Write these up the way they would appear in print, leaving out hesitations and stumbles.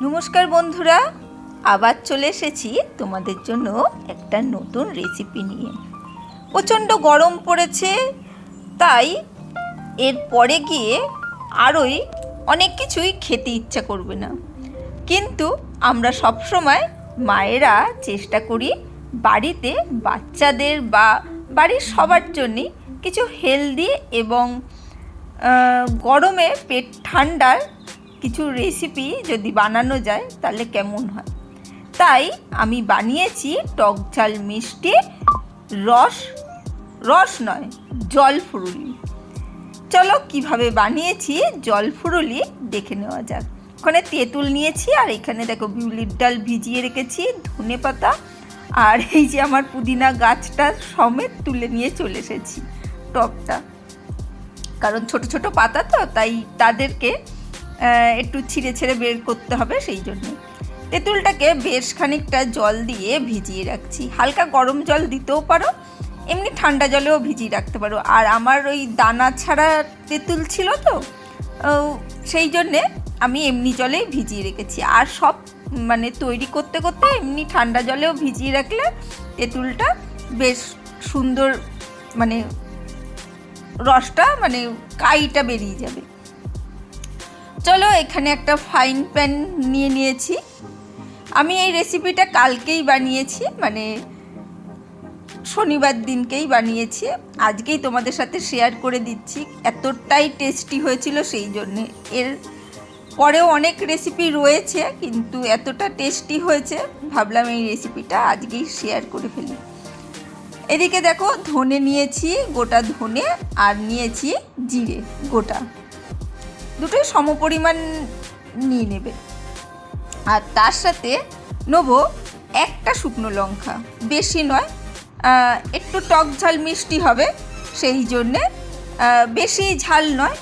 নমস্কার বন্ধুরা, আবার চলে এসেছি তোমাদের জন্য একটা নতুন রেসিপি নিয়ে। প্রচণ্ড গরম পড়েছে, তাই এর পরে গিয়ে আরোই অনেক কিছুই খেতে ইচ্ছা করবে না। কিন্তু আমরা সবসময় মায়েরা চেষ্টা করি বাড়িতে বাচ্চাদের বা বাড়ির সবার জন্যই কিছু হেলদি এবং গরমে পেট ঠান্ডার কিছু রেসিপি যদি বানানো যায় তাহলে কেমন হয়। তাই আমি বানিয়েছি টক ঝাল মিষ্টি জলফুরুলি। চলো কিভাবে বানিয়েছি জলফুরুলি দেখে নেওয়া যাক। ওখানে তেঁতুল নিয়েছি, আর এখানে দেখো বিউলির ডাল ভিজিয়ে রেখেছি, ধনে পাতা, আর এই যে আমার পুদিনা গাছটা সমেত তুলে নিয়ে চলে এসেছি টকটা, কারণ ছোট ছোট পাতা তো, তাই তাদেরকে একটু ছিঁড়ে ছেড়ে বের করতে হবে। সেই জন্য তেঁতুলটাকে বেশ খানিকটা জল দিয়ে ভিজিয়ে রাখছি। হালকা গরম জল দিতেও পারো, এমনি ঠান্ডা জলেও ভিজিয়ে রাখতে পারো। আর আমার ওই দানা ছাড়া তেঁতুল ছিল তো, সেই জন্যে আমি এমনি জলেই ভিজিয়ে রেখেছি। আর সব তৈরি করতে করতে এমনি ঠান্ডা জলেও ভিজিয়ে রাখলে তেঁতুলটা বেশ সুন্দর রসটা কাইটা বেরিয়ে যাবে। চলো এখানে একটা ফ্রাইং প্যান নিয়ে নিয়েছি। আমি এই রেসিপিটা কালকেই বানিয়েছি, শনিবার দিনকেই বানিয়েছি। আজকেই তোমাদের সাথে শেয়ার করে দিচ্ছি, এতটাই টেস্টি হয়েছিল। সেই জন্যে এর পরেও অনেক রেসিপি রয়েছে, কিন্তু এতটা টেস্টি হয়েছে ভাবলাম এই রেসিপিটা আজকেই শেয়ার করে ফেলি। এদিকে দেখো ধনে নিয়েছি, গোটা ধনে, আর নিয়েছি জিরে গোটা, দুটোই সমপরিমাণ নিয়ে নেবে। আর তার সাথে নেব একটা শুকনো লঙ্কা, বেশি নয়, একটু টক ঝাল মিষ্টি হবে সেই জন্যে, বেশি ঝাল নয়,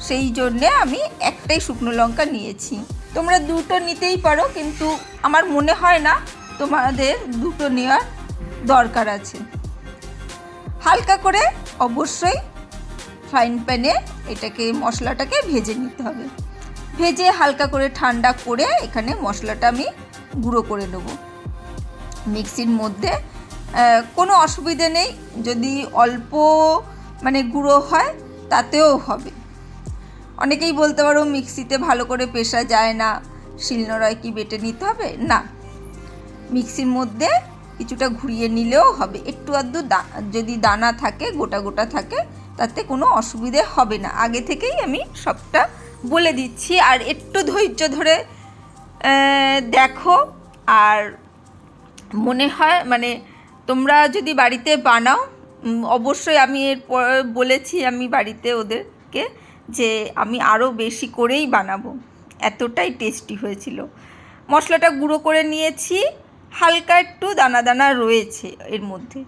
সেই জন্যে আমি একটাই শুকনো লঙ্কা নিয়েছি। তোমরা দুটো নিতেই পারো, কিন্তু আমার মনে হয় না তোমাদের দুটো নেওয়ার দরকার আছে। হালকা করে অবশ্যই ফ্রাইং প্যানে মশলাটাকে ভেজে নিতে হবে। ভেজে হালকা করে ঠান্ডা করে এখানে মশলাটা আমি গুঁড়ো করে নেব মিক্সির মধ্যে। কোনো অসুবিধে নেই, যদি অল্প গুঁড়ো হয় তাতেও হবে। অনেকেই বলতে পারো মিক্সিতে ভালো করে পেষা যায় না, শিলনোড়ায় কি বেটে নিতে হবে? না, মিক্সির মধ্যে কিছুটা ঘুরিয়ে নিলেও হবে। একটু আধটু যদি দানা থাকে, গোটা গোটা থাকে, তাতে কোনো অসুবিধে হবে না। আগে থেকেই আমি সবটা বলে দিচ্ছি। আর একটু ধৈর্য ধরে দেখো। আর মনে হয় তোমরা যদি বাড়িতে বানাও, অবশ্যই আমি এরপর বলেছি আমি বাড়িতে ওদেরকে যে আমি আরও বেশি করেই বানাবো, এতটাই টেস্টি হয়েছিল। মশলাটা গুঁড়ো করে নিয়েছি, হালকা একটু দানা দানা রয়েছে এর মধ্যে,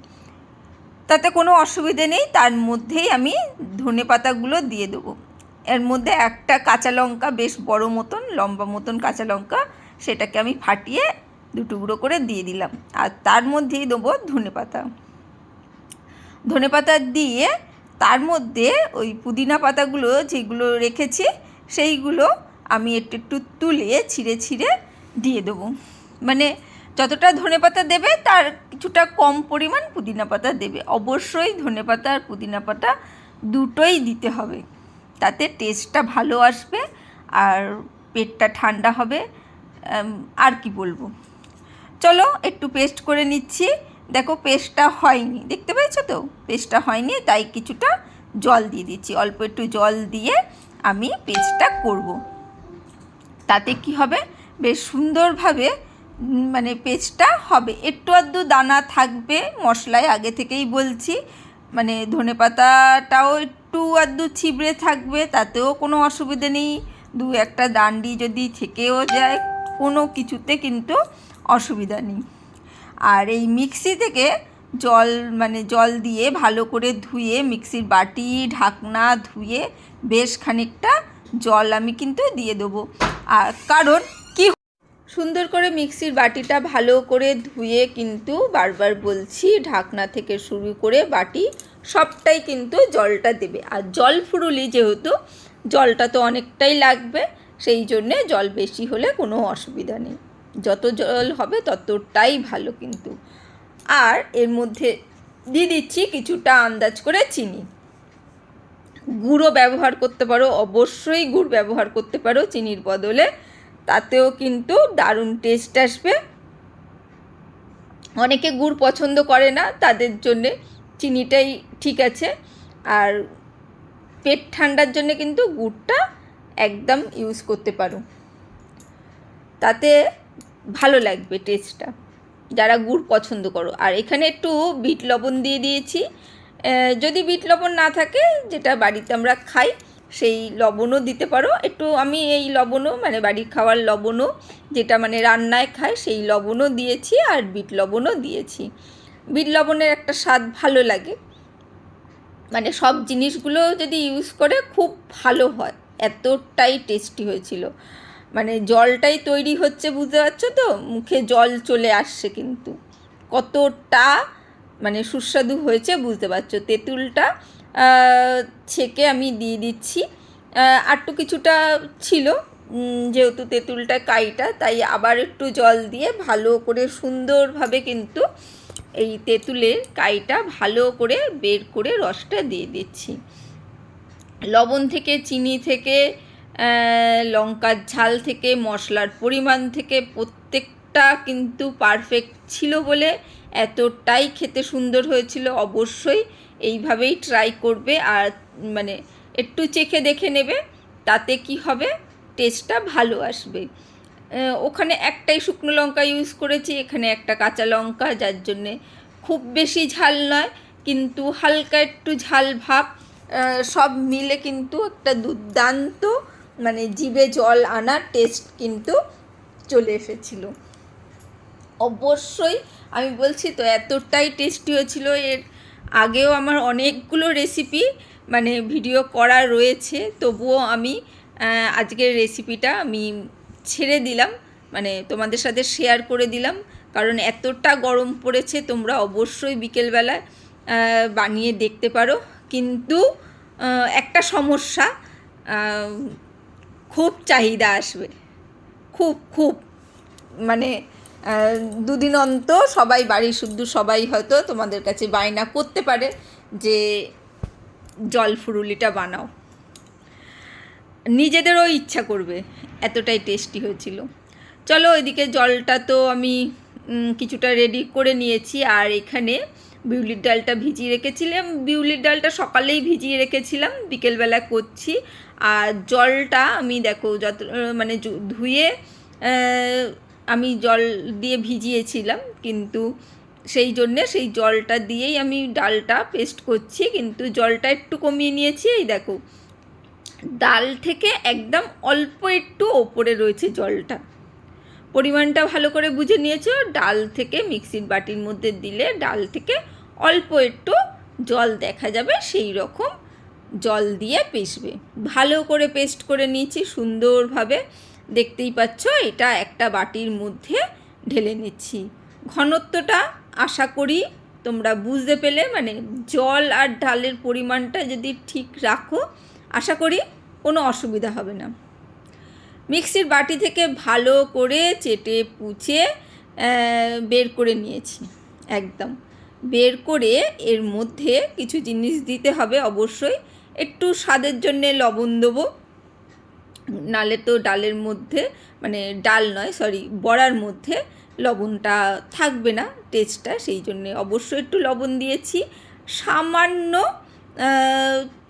তাতে কোনো অসুবিধে নেই। তার মধ্যেই আমি ধনে পাতাগুলো দিয়ে দেবো। এর মধ্যে একটা কাঁচা লঙ্কা, বেশ বড় মতন লম্বা মতন কাঁচা লঙ্কা, সেটাকে আমি ফাটিয়ে দুটুকরো করে দিয়ে দিলাম। আর তার মধ্যেই দেবো ধনে পাতা দিয়ে তার মধ্যে ওই পুদিনা পাতাগুলো যেগুলো রেখেছি সেইগুলো আমি একটু একটু তুলে ছিঁড়ে ছিঁড়ে দিয়ে দেবো। যতটা ধনে পাতা দেবে তার কিছুটা কম পরিমাণ পুদিনা পাতা দেবে। অবশ্যই ধনে পাতা আর পুদিনা পাতা দুটোই দিতে হবে, তাতে টেস্টটা ভালো আসবে আর পেটটা ঠান্ডা হবে। আর কি বলবো, চলো একটু পেস্ট করে নিচ্ছি। দেখো পেস্টটা হয়নি, দেখতে পেয়েছো তো, পেস্টটা হয়নি, তাই কিছুটা জল দিয়ে দিচ্ছি। অল্প একটু জল দিয়ে আমি পেস্টটা করব। তাতে কি হবে, বেশ সুন্দরভাবে পেস্টটা হবে। একটু আধটু দানা থাকবে মশলায়, আগে থেকেই বলছি। ধনে পাতাটাও একটু আধটু ছিবড়ে থাকবে, তাতেও কোনো অসুবিধে নেই। দু একটা ডান্ডি যদি থেকেও যায়, কোনো কিছুতে কিন্তু অসুবিধা নেই। আর এই মিক্সি থেকে জল দিয়ে ভালো করে ধুয়ে, মিক্সির বাটি ঢাকনা ধুয়ে বেশ খানিকটা জল আমি কিন্তু দিয়ে দেবো। আর কারণ কি, সুন্দর করে মিক্সির বাটিটা ভালো করে ধুয়ে, কিন্তু বারবার বলছি ঢাকনা থেকে শুরু করে বাটি সবটাই কিন্তু জলটা দেবে। আর জলফুরুলি যেহেতু, জলটা তো অনেকটাই লাগবে, সেই জন্যে জল বেশি হলে কোনো অসুবিধা নেই, যত জল হবে ততটাই ভালো কিন্তু। আর এর মধ্যে দিয়ে দিচ্ছি কিছুটা আন্দাজ করে চিনি। গুঁড়ো ব্যবহার করতে পারো, অবশ্যই গুড় ব্যবহার করতে পারো চিনির বদলে, তাতেও কিন্তু দারুণ টেস্ট আসবে। অনেকে গুড় পছন্দ করে না, তাদের জন্যে চিনিটাই ঠিক আছে। আর পেট ঠান্ডার জন্য কিন্তু গুড়টা একদম ইউজ করতে পারো, তাতে ভালো লাগবে টেস্টটা, যারা গুড় পছন্দ করো। আর এখানে একটু বিট লবণ দিয়ে দিয়েছি, যদি বিট লবণ না থাকে, যেটা বাড়িতে আমরা খাই সেই লবণও দিতে পারো একটু। আমি এই লবণও মানে বাড়ির খাওয়ার লবণও, যেটা মানে রান্নায় খাই সেই লবণও দিয়েছি, আর বিট লবণও দিয়েছি। বিট লবণের একটা স্বাদ ভালো লাগে, মানে সব জিনিসগুলো যদি ইউজ করে খুব ভালো হয়, এতটাই টেস্টি হয়েছিল। মানে জলটাই তৈরি হচ্ছে, বুঝতে পারছো তো, মুখে জল চলে আসছে কিন্তু, কতটা মানে সুস্বাদু হয়েছে বুঝতে পারছো। তেঁতুলটা ছেঁকে আমি দিয়ে দিচ্ছি, আরটু কিছুটা ছিল, যেহেতু তেঁতুলটা কাইটা, তাই আবার একটু জল দিয়ে ভালো করে সুন্দরভাবে কিন্তু এই তেঁতুলের কাইটা ভালো করে বের করে রসটা দিয়ে দিচ্ছি। লবণ থেকে, চিনি থেকে, লঙ্কার ঝাল থেকে, মশলার পরিমাণ থেকে প্রত্যেকটা কিন্তু পারফেক্ট ছিল বলে এতটাই খেতে সুন্দর হয়েছিল। অবশ্যই এইভাবেই ট্রাই করবে, আর মানে একটু চেখে দেখে নেবে, তাতে কি হবে, টেস্টটা ভালো আসবে। ওখানে একটাই শুকনো লঙ্কা ইউজ করেছি, এখানে একটা কাঁচা লঙ্কা, যার জন্যে খুব বেশি ঝাল নয়, কিন্তু হালকা একটু ঝাল ভাব, সব মিলে কিন্তু একটা দুর্দান্ত মানে জিভে জল আনার টেস্ট কিন্তু চলে এসেছিলো। অবশ্যই আমি বলছি তো, এতটাই টেস্টি হয়েছিল। এর আগেও আমার অনেকগুলো রেসিপি মানে ভিডিও করা রয়েছে, তবুও আমি আজকের রেসিপিটা আমি ছেড়ে দিলাম, মানে তোমাদের সাথে শেয়ার করে দিলাম, কারণ এতটা গরম পড়েছে। তোমরা অবশ্যই বিকেলবেলায় বানিয়ে দেখতে পারো, কিন্তু একটা সমস্যা, খুব চাহিদা আসবে, খুব খুব মানে দুদিন অন্তর সবাই, বাড়ির শুদ্ধ সবাই হয়তো তোমাদের কাছে বায়না করতে পারে যে জল ফুরুলিটা বানাও, নিজেদেরও ইচ্ছা করবে, এতটাই টেস্টি হয়েছিল। চলো, এদিকে জলটা তো আমি কিছুটা রেডি করে নিয়েছি, আর এখানে বিউলির ডালটা ভিজিয়ে রেখেছিলাম। বিউলির ডালটা সকালেই ভিজিয়ে রেখেছিলাম, বিকেলবেলা করছি। আর জলটা আমি দেখো যত মানে ধুয়ে আমি জল দিয়ে ভিজিয়েছিলাম, কিন্তু সেই জন্যে সেই জলটা দিয়েই আমি ডালটা পেস্ট করছি, কিন্তু জলটা একটু কমিয়ে নিয়েছি। এই দেখো, ডাল থেকে একদম অল্প একটু ওপরে রয়েছে জলটা, পরিমাণটা ভালো করে বুঝে নিয়েছো। ডাল থেকে মিক্সির বাটির মধ্যে দিলে ডাল থেকে অল্প একটু জল দেখা যাবে, সেই রকম জল দিয়ে পেস্টবে। ভালো করে পেস্ট করে নিয়েছি সুন্দরভাবে, দেখতেই পাচ্ছ। এটা একটা বাটির মধ্যে ঢেলে নিচ্ছি। ঘনত্বটা আশা করি তোমরা বুঝতে পেলে, মানে জল আর ডালের পরিমাণটা যদি ঠিক রাখো, আশা করি কোনো অসুবিধা হবে না। মিক্সির বাটি থেকে ভালো করে চেটে পুছে বের করে নিয়েছি, একদম বের করে এর মধ্যে কিছু জিনিস দিতে হবে অবশ্যই। একটু স্বাদের জন্যে লবণ দেবো, নালে তো ডালের মধ্যে মানে ডাল নয় সরি বড়ার মধ্যে লবণটা থাকবে না, টেস্টটা, সেই জন্যে অবশ্যই একটু লবণ দিয়েছি। সামান্য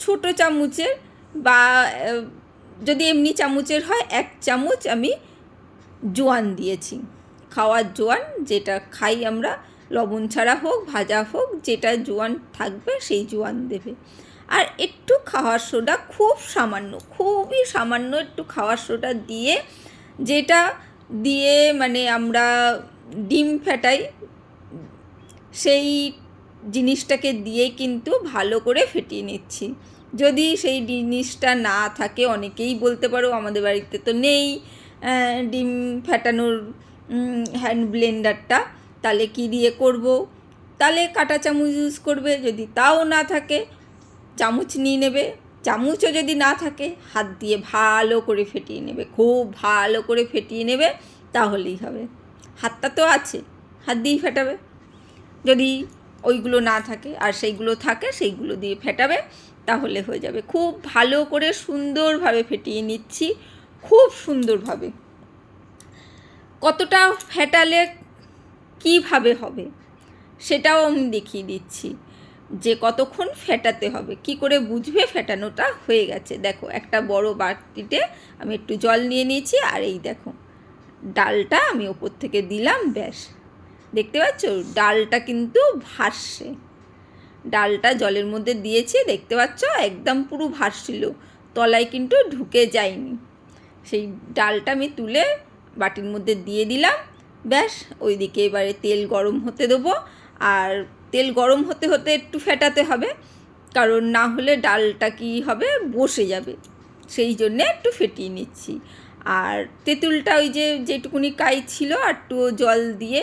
ছোটো চামচের বা যদি এমনি চামচের হয় 1 চামচ আমি জোয়ান দিয়েছি, খাওয়ার জোয়ান, যেটা খাই আমরা, লবণ ছাড়া হোক ভাজা হোক, যেটা জোয়ান থাকবে সেই জোয়ান দেবে। আর একটু খাওয়ার সোডা, খুব সামান্য, খুবই সামান্য একটু খাওয়ার সোডা দিয়ে, যেটা দিয়ে মানে আমরা ডিম ফেটাই, সেই জিনিসটাকে দিয়ে কিন্তু ভালো করে ফেটিয়ে নিচ্ছি। যদি সেই জিনিসটা না থাকে, অনেকেই বলতে পারো আমাদের বাড়িতে তো নেই ডিম ফেটানোর হ্যান্ড ব্লেন্ডারটা, তাহলে কী দিয়ে করব? তাহলে কাঁটা চামচ ইউজ করবে। যদি তাও না থাকে, চামচ নিয়ে নেবে, চামচও যদি না থাকে হাত দিয়ে ভালো করে ফেটিয়ে নেবে, খুব ভালো করে ফেটিয়ে নেবে, তাহলেই হবে। হাতটা তো আছে, হাত দিয়েই ফেটাবে। যদি ওইগুলো না থাকে আর সেইগুলো থাকে, সেইগুলো দিয়ে ফেটাবে, তাহলে হয়ে যাবে। খুব ভালো করে সুন্দরভাবে ফেটিয়ে নিচ্ছি, খুব সুন্দরভাবে। কতটা ফেটালে কীভাবে হবে সেটাও আমি দেখিয়ে দিচ্ছি, যে কতক্ষণ ফেটাতে হবে, কি করে বুঝবে ফেটানোটা হয়ে গেছে। দেখো, একটা বড় বাটিতে আমি একটু জল নিয়ে নিয়েছি, আর এই দেখো ডালটা আমি ওপর থেকে দিলাম, ব্যাস। দেখতে পাচ্ছ ডালটা কিন্তু ভাসছে, ডালটা জলের মধ্যে দিয়েছি, দেখতে পাচ্ছ একদম পুরো ভাসছিল, তলায় কিন্তু ঢুকে যায়নি। সেই ডালটা আমি তুলে বাটির মধ্যে দিয়ে দিলাম, ব্যাস। ওইদিকে এবারে তেল গরম হতে দেবো, আর তেল গরম হতে হতে একটু ফেটাতে হবে, কারণ না হলে ডালটা কি হবে, বসে যাবে, সেই জন্যে একটু ফেটিয়ে নিচ্ছি। আর তেঁতুলটা ওই যেটুকুনি কাই ছিল আর একটু জল দিয়ে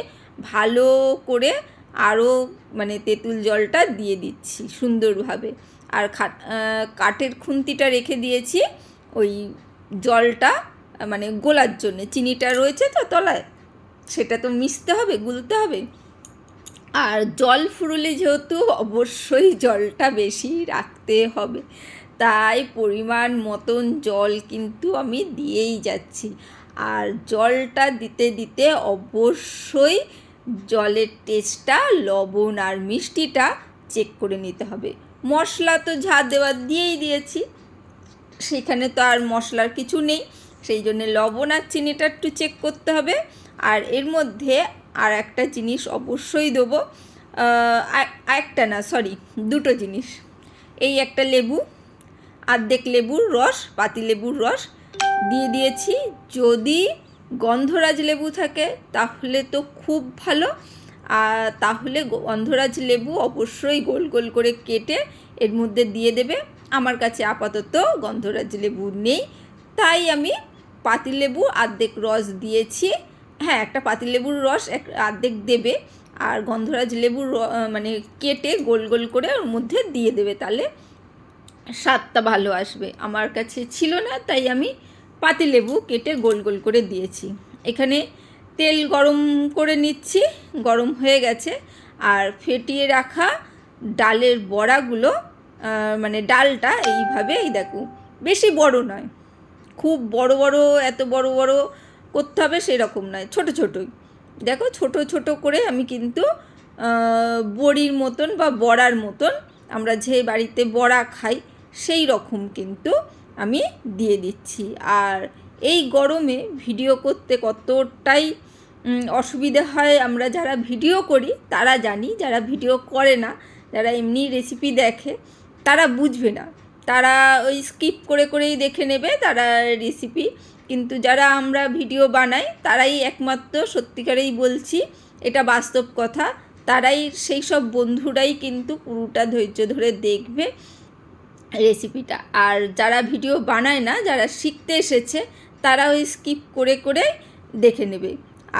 ভালো করে আরও মানে তেঁতুল জলটা দিয়ে দিচ্ছি সুন্দরভাবে। আর কাঠের খুন্তিটা রেখে দিয়েছি ওই জলটা মানে গোলার জন্যে, চিনিটা রয়েছে তো তলায়, সেটা তো মিশতে হবে, গুলতে হবে। আর জল ফুরুলে যেহেতু অবশ্যই জলটা বেশি রাখতে হবে, তাই পরিমাণ মতন জল কিন্তু আমি দিয়েই যাচ্ছি। আর জলটা দিতে দিতে অবশ্যই জলের টেস্টটা, লবণ আর মিষ্টিটা চেক করে নিতে হবে। মশলা তো যা দেওয়ার দিয়েই দিয়েছি, সেখানে তো আর মশলার কিছু নেই, সেই জন্য লবণ আর চিনিটা একটু চেক করতে হবে। আর এর মধ্যে আর একটা জিনিস অবশ্যই দেবো, একটা না সরি, দুটো জিনিস। এই একটা লেবু, অর্ধেক লেবুর রস, পাতি লেবুর রস দিয়ে দিয়েছি। যদি গন্ধরাজ লেবু থাকে তাহলে তো খুব ভালো, আর তাহলে গন্ধরাজ লেবু অবশ্যই গোল গোল করে কেটে এর মধ্যে দিয়ে দেবে। আমার কাছে আপাতত গন্ধরাজ লেবু নেই, তাই আমি পাতিলেবু অর্ধেক রস দিয়েছি। হ্যাঁ, একটা পাতিলেবুর রস অর্ধেক দেবে, আর গন্ধরাজ লেবুর মানে কেটে গোল গোল করে ওর মধ্যে দিয়ে দেবে, তাহলে স্বাদটা ভালো আসবে। আমার কাছে ছিল না, তাই আমি পাতিলেবু কেটে গোল গোল করে দিয়েছি। এখানে তেল গরম করে নিচ্ছি, গরম হয়ে গেছে। আর ফেটিয়ে রাখা ডালের বড়াগুলো, মানে ডালটা এইভাবে, এই দেখো বেশি বড় নয়, খুব বড় বড় এত বড় বড় করতে হবে সেরকম নয়, ছোট ছোটোই দেখো, ছোট ছোট করে আমি কিন্তু বড়ির মতন বা বড়ার মতন, আমরা যে বাড়িতে বড়া খাই সেই রকম কিন্তু আমি দিয়ে দিচ্ছি। আর এই গরমে ভিডিও করতে কতটাই অসুবিধা হয়, আমরা যারা ভিডিও করি তারা জানি, যারা ভিডিও করে না, যারা এমনি রেসিপি দেখে তারা বুঝবে না, তারা ওই স্কিপ করে করেই দেখে নেবে তারা রেসিপি। কিন্তু যারা আমরা ভিডিও বানাই তারাই একমাত্র, সত্যিকারেই বলছি, এটা বাস্তব কথা, তারাই, সেই সব বন্ধুরাই কিন্তু পুরোটা ধৈর্য ধরে দেখবে রেসিপিটা। আর যারা ভিডিও বানায় না, যারা শিখতে এসেছে, তারা ওই স্কিপ করে করে দেখে নেবে।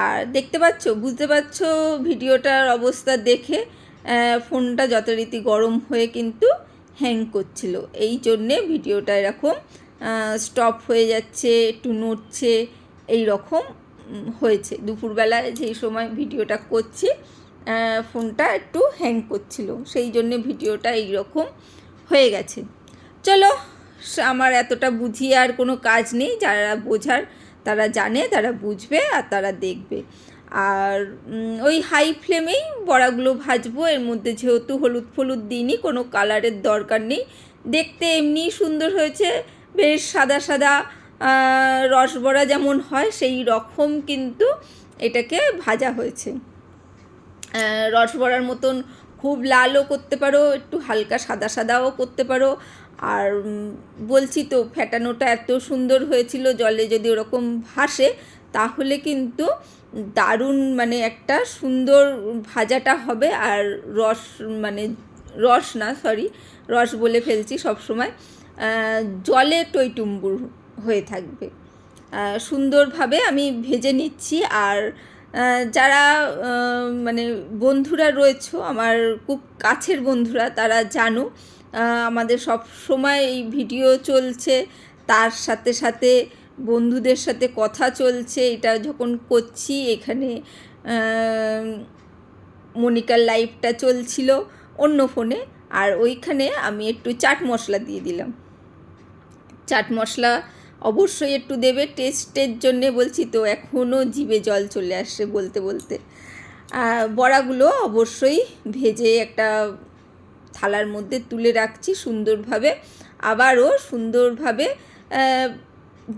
আর দেখতে পাচ্ছ, বুঝতে পারছো ভিডিওটার অবস্থা দেখে, ফোনটা যথারীতি গরম হয়ে কিন্তু হ্যাং করছিল, এই জন্যে ভিডিওটা এরকম স্টপ হয়ে যাচ্ছে, একটু নড়ছে, এই রকম হয়েছে। দুপুরবেলায় যেই সময় ভিডিওটা করছি ফোনটা একটু হ্যাং করছিল, সেই জন্যে ভিডিওটা এই রকম হয়ে গেছে। চলো, আমার এতটা বুঝিয়ে আর কোনো কাজ নেই, যারা বোঝার তারা জানে, তারা বুঝবে আর তারা দেখবে। আর ওই হাই ফ্লেমেই বড়াগুলো ভাজবো। এর মধ্যে যেহেতু হলুদ ফলুদ দিইনি, কোনো কালারের দরকার নেই, দেখতে এমনি সুন্দর হয়েছে, বেশ সাদা সাদা রসবড়া যেমন হয় সেই রকম কিন্তু এটাকে ভাজা হয়েছে। রসবড়ার মতন খুব লালও করতে পারো, একটু হালকা সাদা সাদাও করতে পারো। আর বলছি তো, ফেটানোটা এত সুন্দর হয়েছিল, জলে যদি ওরকম ভাসে তাহলে কিন্তু দারুণ, মানে একটা সুন্দর ভাজাটা হবে। আর রস, মানে রস না সরি, রস বলে ফেলছি সবসময়, জলে টইটুম্বুর হয়ে থাকবে। সুন্দরভাবে আমি ভেজে নিচ্ছি। আর যারা মানে বন্ধুরা রয়েছো আমার খুব কাছের বন্ধুরা, তারা জানো আমাদের সব সময় এই ভিডিও চলছে, তার সাথে সাথে বন্ধুদের সাথে কথা চলছে। এটা যখন করছি এখানে মনিকার লাইভটা চলছিল অন্য ফোনে, আর ওইখানে আমি একটু চাট মশলা দিয়ে দিলাম। চাট মশলা অবশ্যই একটু দেবে টেস্টের জন্যে, বলছি তো এখনও জিভে জল চলে আসছে বলতে বলতে। বড়াগুলো অবশ্যই ভেজে একটা থালার মধ্যে তুলে রাখছি সুন্দরভাবে, আবারও সুন্দরভাবে।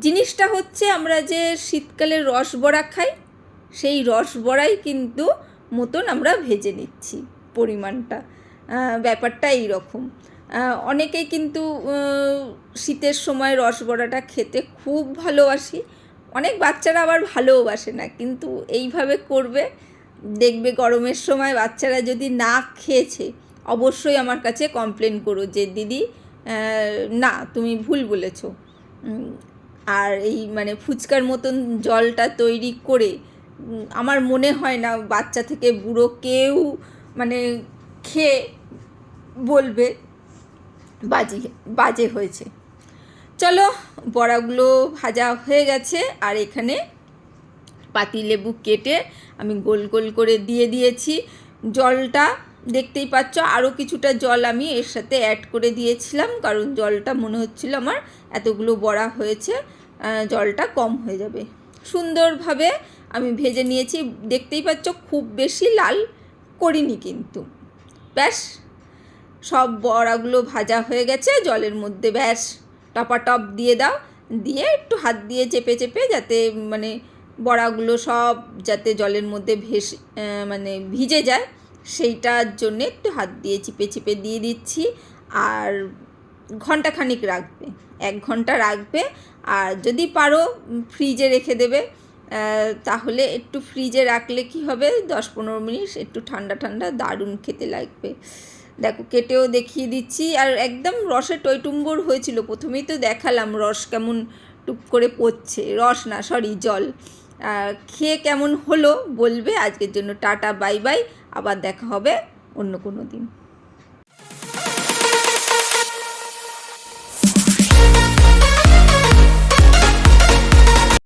জিনিসটা হচ্ছে আমরা যে শীতকালে রস বড়া খাই, সেই রস বড়াই কিন্তু মতন আমরা ভেজে নিচ্ছি পরিমাণটা, ব্যাপারটা এইরকম। অনেকেই কিন্তু শীতের সময় রস বড়াটা খেতে খুব ভালোবাসি, অনেক বাচ্চারা আবার ভালোবাসে না, কিন্তু এইভাবে করবে দেখবে গরমের সময় বাচ্চারা যদি না খেয়েছে অবশ্যই আমার কাছে কমপ্লেন করো যে দিদি না তুমি ভুল বলেছো। আর এই মানে ফুচকার মতন জলটা তৈরি করে আমার মনে হয় না বাচ্চা থেকে বুড়ো কেউ মানে খেয়ে বলবে বাজে হয়েছে। চলো, বড়াগুলো ভাজা হয়ে গেছে, আর এখানে পাতিলেবু কেটে আমি গোল গোল করে দিয়ে দিয়েছি। জলটা দেখতেই পাচ্ছ, আরও কিছুটা জল আমি এর সাথে অ্যাড করে দিয়েছিলাম, কারণ জলটা মনে হচ্ছিল আমার এতগুলো বড়া হয়েছে জলটা কম হয়ে যাবে। সুন্দরভাবে আমি ভেজে নিয়েছি, দেখতেই পাচ্ছ খুব বেশি লাল করিনি কিন্তু। ব্যাস সব বড়াগুলো ভাজা হয়ে গেছে, জলের মধ্যে ব্যাস টপাটপ দিয়ে দাও, দিয়ে একটু হাত দিয়ে চেপে চেপে যাতে মানে বড়াগুলো সব যাতে জলের মধ্যে মানে ভিজে যায়, সেইটার জন্যে একটু হাত দিয়ে চিপে চিপে দিয়ে দিচ্ছি। আর ঘন্টাখানিক রাখবে, 1 ঘন্টা রাখবে, আর যদি পারো ফ্রিজে রেখে দেবে। তাহলে একটু ফ্রিজে রাখলে কি হবে 10-15 মিনিট একটু ঠান্ডা ঠান্ডা দারুণ খেতে লাগবে। দেখো কেটেও দেখিয়ে দিচ্ছি, আর একদম রসে টইটুম্বর হয়েছিল। প্রথমেই তো দেখালাম রস কেমন টুপ করে পড়ছে, রস না সরি জল। খেয়ে কেমন হলো বলবে। আজকের জন্য টাটা, বাই বাই, আবার দেখা হবে অন্য কোনো দিন।